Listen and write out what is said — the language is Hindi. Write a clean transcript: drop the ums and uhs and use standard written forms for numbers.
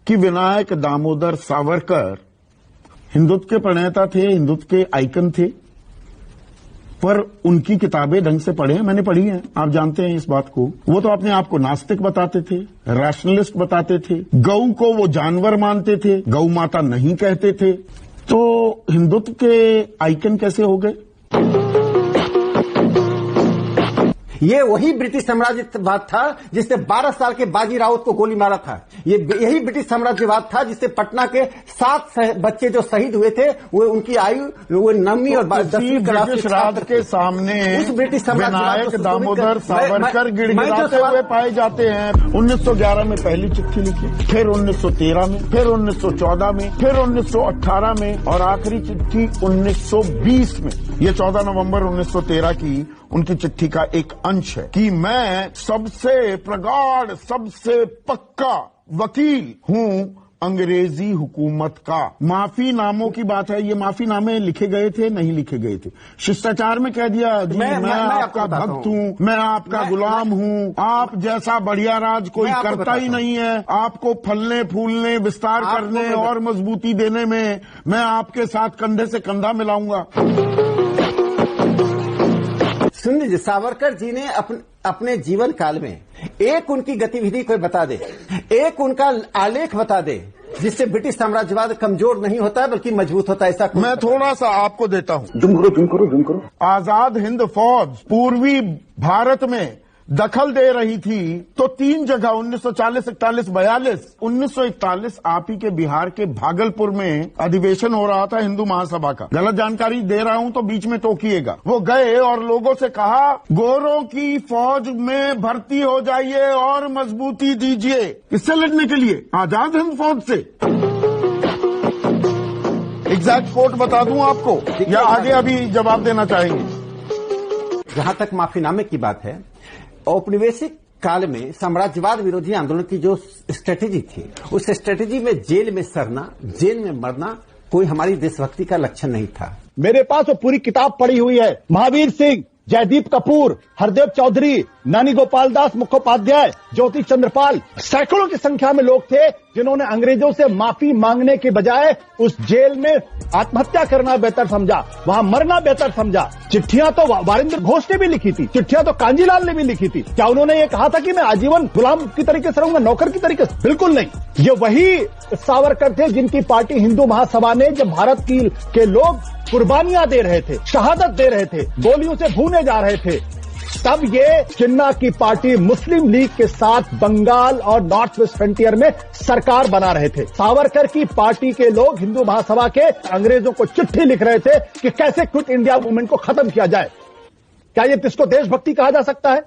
कि विनायक दामोदर सावरकर हिंदुत्व के प्रणेता थे, हिंदुत्व के आइकन थे, पर उनकी किताबें ढंग से पढ़े हैं, मैंने पढ़ी हैं, आप जानते हैं इस बात को। वो तो अपने आप को नास्तिक बताते थे, रैशनलिस्ट बताते थे, गऊ को वो जानवर मानते थे, गऊ माता नहीं कहते थे। तो हिंदुत्व के आइकन कैसे हो गए? ये वही ब्रिटिश साम्राज्यवाद था जिसने 12 साल के बाजी राउत को गोली मारा था। यही ब्रिटिश साम्राज्यवाद था जिससे पटना के 7 बच्चे जो शहीद हुए थे वो उनकी आयु वो 9वीं और 10वीं ब्रिटिश राज के सामने उस ब्रिटिश विनायक दामोदर सावरकर गिड़गिड़ाते हुए पाए जाते हैं। 1911 में पहली चिट्ठी लिखी, फिर 1913 में, फिर 1914 में, फिर 1918 में और आखिरी चिट्ठी 1920 में। ये 14 नवंबर 1913 की उनकी चिट्ठी का एक अंश है कि मैं सबसे प्रगाढ़, सबसे पक्का वकील हूं अंग्रेजी हुकूमत का। माफीनामों की बात है, ये माफीनामे लिखे गए थे, नहीं लिखे गए थे। शिष्टाचार में कह दिया जी मैं आपका भक्त हूं, मैं आपका गुलाम हूं, आप जैसा बढ़िया राज कोई करता ही नहीं है, आपको फलने फूलने विस्तार करने और मजबूती देने में मैं आपके साथ कंधे से कंधा मिलाऊंगा। सुनिए, सावरकर जी ने अपने जीवन काल में एक उनकी गतिविधि कोई बता दे, एक उनका आलेख बता दे जिससे ब्रिटिश साम्राज्यवाद कमजोर नहीं होता है बल्कि मजबूत होता है। ऐसा मैं थोड़ा सा आपको देता हूं। जुम करो। आजाद हिंद फौज पूर्वी भारत में दखल दे रही थी तो 3 जगह 1940, 41, 42, 1941 आप ही के बिहार के भागलपुर में अधिवेशन हो रहा था हिंदू महासभा का। गलत जानकारी दे रहा हूं तो बीच में टोकिएगा। वो गए और लोगों से कहा गोरों की फौज में भर्ती हो जाइए और मजबूती दीजिए। किससे लड़ने के लिए? आजाद हिंद फौज से। एग्जैक्ट कोट बता दूं आपको या आगे अभी जवाब देना चाहेंगे? जहां तक माफीनामे की बात है, औपनिवेशिक काल में साम्राज्यवाद विरोधी आंदोलन की जो स्ट्रेटेजी थी, उस स्ट्रेटेजी में जेल में सड़ना, जेल में मरना कोई हमारी देशभक्ति का लक्षण नहीं था। मेरे पास वो पूरी किताब पड़ी हुई है। महावीर सिंह, जयदीप कपूर, हरदेव चौधरी, नानी गोपाल दास मुखोपाध्याय, ज्योति चंद्रपाल, सैकड़ों की संख्या में लोग थे जिन्होंने अंग्रेजों से माफी मांगने के बजाय उस जेल में आत्महत्या करना बेहतर समझा, वहां मरना बेहतर समझा। चिट्ठियां तो वारिंदर घोष ने भी लिखी थी, चिट्ठियां तो कांजीलाल ने भी लिखी थी। क्या उन्होंने ये कहा था कि मैं आजीवन गुलाम की तरीके से रहूंगा, नौकर की तरीके से? बिल्कुल नहीं। ये वही सावरकर थे जिनकी पार्टी हिंदू महासभा ने, जब भारत के लोग कुर्बानियां दे रहे थे, शहादत दे रहे थे, गोलियों से भूने जा रहे थे, तब ये जिन्ना की पार्टी मुस्लिम लीग के साथ बंगाल और नॉर्थ वेस्ट फ्रंटियर में सरकार बना रहे थे। सावरकर की पार्टी के लोग हिंदू महासभा के अंग्रेजों को चिट्ठी लिख रहे थे कि कैसे क्विट इंडिया मूवमेंट को खत्म किया जाए। क्या ये इसको देशभक्ति कहा जा सकता है?